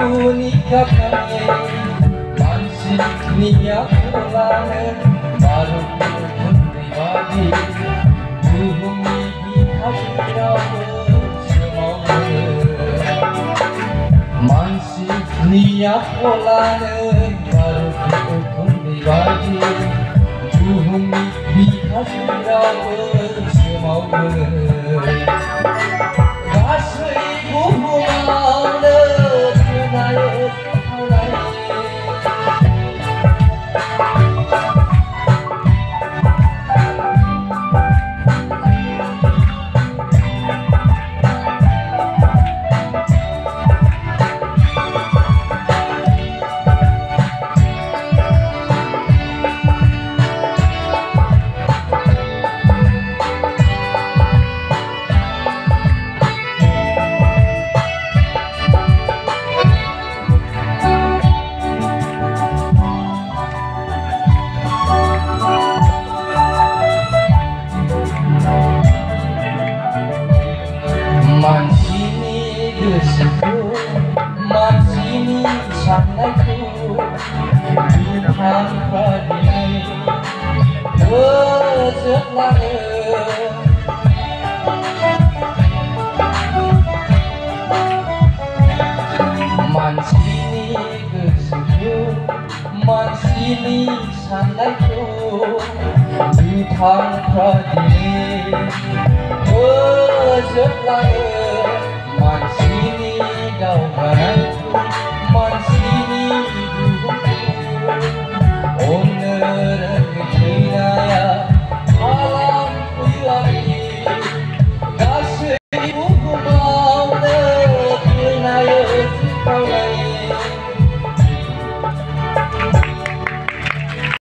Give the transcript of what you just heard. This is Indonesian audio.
nikahkannya mansiniya pulangan baru pribadi Buhumi bihasiramu semangat mansiniya pulangan baru pribadi Buhumi bihasiramu semangat Gaswi Buhumao kwnaya Mansini geseku, mansini sanaiku Tuhan pradini keselange Mansini geseku, mansini sanaiku Tuhan pradini keselange Mansini daunan